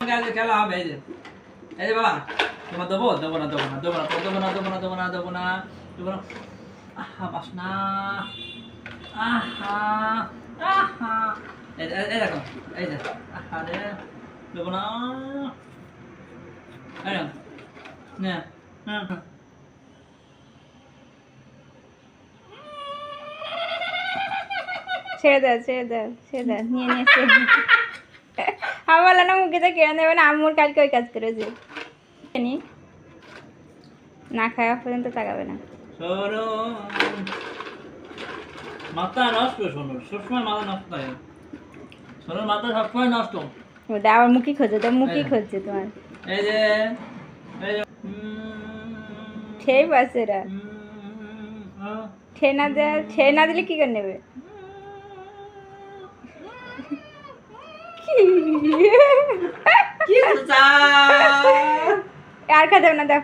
আজকে খেলা হবে এই যে বাবা তোমার দেবো দেবো না দেবো না দেবো না দেবো না দেবো না দেবো না দেবো না দেবো না আহা বাস না আহা আহা এই দেখো এই যে আহা রে দেবো না এই না না ছেড়ে দাও ছেড়ে দাও ছেড়ে দাও নিয়ে নিয়েছে আমি বললাম না মুখে তো কেড়ে নেবে না আম্মুর কালকে ওই কাজ করেছে না খাওয়া পর্যন্ত তাকাবে না শোনো মাথা নষ্ট শোনো সবসময় মাথা নষ্ট থাকে শোনো মাথা সবসময় নষ্ট ওটা আবার মুখই খোঁজে তো মুখই খুঁজছে তোমার এই যে খেয়ে পাচ্ছে এরা খেয়ে না দিলে কি করে নেবে কি আর খাতে না দাও